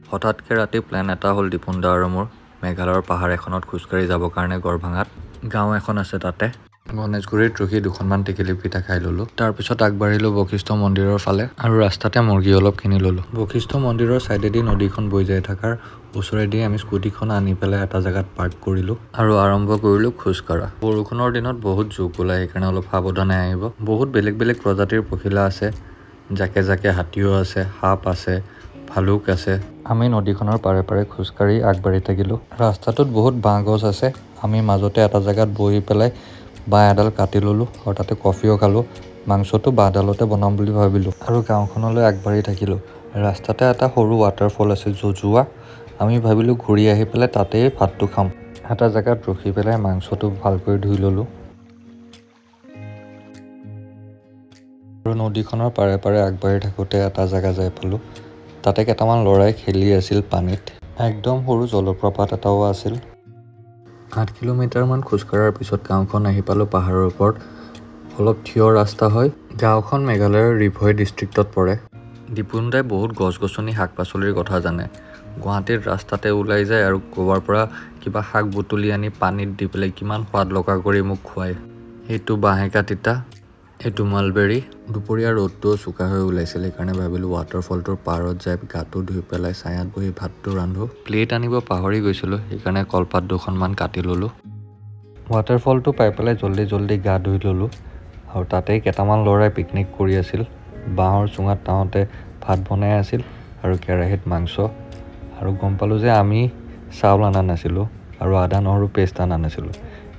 হঠাৎকৈ ৰাতি প্লেন এটা হ'ল দীপুন দা আৰু মোৰ মেঘালয়ৰ পাহাৰ এখনত খোজকাঢ়ি যাবৰ কাৰণে গড়ভাঙাত গাঁও এখন আছে তাতে গণেশগুৰিত ৰখি দুখনমান টেকেলি পিঠা খাই ল'লোঁ। তাৰপিছত আগবাঢ়িলোঁ বশিষ্ঠ মন্দিৰৰ ফালে আৰু ৰাস্তাতে মুৰ্গী অলপ কিনি ল'লোঁ। বশিষ্ঠ মন্দিৰৰ ছাইডেদি নদীখন বৈ যাই থকাৰ ওচৰেদি আমি স্কুটিখন আনি পেলাই এটা জেগাত পাৰ্ক কৰিলোঁ আৰু আৰম্ভ কৰিলোঁ খোজকাঢ়া। বৰষুণৰ দিনত বহুত জোক ওলায়, সেইকাৰণে অলপ সাৱধানে আহিব। বহুত বেলেগ বেলেগ প্ৰজাতিৰ পখিলা আছে, জাকে জাকে হাতীও আছে, সাপ আছে, ভালুক আছে। আমি নদীখনৰ পাৰে পাৰে খোজকাঢ়ি আগবাঢ়ি থাকিলোঁ। ৰাস্তাটোত বহুত বাঁহ গছ আছে। আমি মাজতে এটা জেগাত বহি পেলাই বাঁহ এডাল কাটি ল'লোঁ আৰু তাতে কফিও খালোঁ। মাংসটো বাঁহডালতে বনাম বুলি ভাবিলোঁ আৰু গাঁওখনলৈ আগবাঢ়ি থাকিলোঁ। ৰাস্তাতে এটা সৰু ৱাটাৰফল আছে জজোৱা। আমি ভাবিলোঁ ঘূৰি আহি পেলাই তাতেই ভাতটো খাম। এটা জেগাত ৰখি পেলাই মাংসটো ভালকৈ ধুই ল'লোঁ আৰু নদীখনৰ পাৰে পাৰে আগবাঢ়ি থাকোঁতে এটা জেগা যাই পালোঁ। তাতে কেইটামান ল'ৰাই খেলি আছিল পানীত। একদম সৰু জলপ্ৰপাত এটাও আছিল। 8 কিলোমিটাৰমান খোজকঢ়াৰ পিছত গাঁওখন আহি পালোঁ পাহাৰৰ ওপৰত। অলপ থিয় ৰাস্তা হয়। গাঁওখন মেঘালয়ৰ ৰিভই ডিষ্ট্ৰিক্টত পৰে। দীপুন দাই বহুত গছ গছনি শাক পাচলিৰ কথা জানে। গুৱাহাটীত ৰাস্তাতে ওলাই যায় আৰু ক'ৰবাৰ পৰা কিবা শাক বুটলি আনি পানীত দি পেলাই কিমান সোৱাদ লগা কৰি মোক খুৱায়। এইটো বাঁহেকা তিতা, এইটো মালবেৰী। দুপৰীয়া ৰ'দটোও চোকা হৈ ওলাইছিল, সেইকাৰণে ভাবিলোঁ ৱাটাৰফলটোৰ পাৰত যাই গাটো ধুই পেলাই ছায়াত বহি ভাতটো ৰান্ধোঁ। প্লেট আনিব পাহৰি গৈছিলোঁ, সেইকাৰণে কলপাত দুখনমান কাটি ল'লোঁ। ৱাটাৰফলটো পাই পেলাই জল্দি জল্দি গা ধুই ল'লোঁ আৰু তাতেই কেইটামান ল'ৰাই পিকনিক কৰি আছিল। বাঁহৰ চুঙাত তাহঁতে ভাত বনাই আছিল আৰু কেৰাহীত মাংস। আৰু গম পালোঁ যে আমি চাউল অনা নাছিলোঁ আৰু আদা নহৰু পেষ্ট অনা নাছিলোঁ।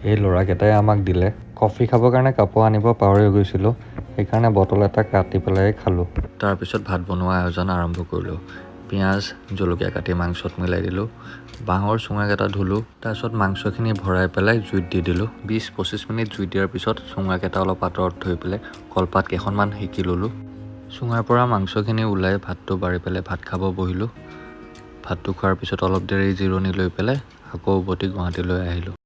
এই ল'ৰাকেইটাই আমাক দিলে। কফি খাবৰ কাৰণে কাপ আনিব পাহৰি গৈছিলোঁ, সেইকাৰণে বটল এটা কাটি পেলাই খালোঁ। তাৰপিছত ভাত বনোৱা আয়োজন আৰম্ভ কৰিলোঁ। পিঁয়াজ জলকীয়া কাটি মাংসত মিলাই দিলোঁ। বাঁহৰ চুঙাকেইটা ধুলোঁ, তাৰপিছত মাংসখিনি ভৰাই পেলাই জুইত দি দিলোঁ। 20-25 মিনিট জুই দিয়াৰ পিছত চুঙাকেইটা অলপ আঁতৰত থৈ পেলাই কলপাত কেইখনমান সেকি ল'লোঁ। চুঙাৰ পৰা মাংসখিনি ওলাই ভাতটো বাঢ়ি পেলাই ভাত খাব বহিলোঁ। ভাতটো খোৱাৰ পিছত অলপ দেৰি জিৰণি লৈ পেলাই আকৌ উভতি গুৱাহাটীলৈ আহিলোঁ।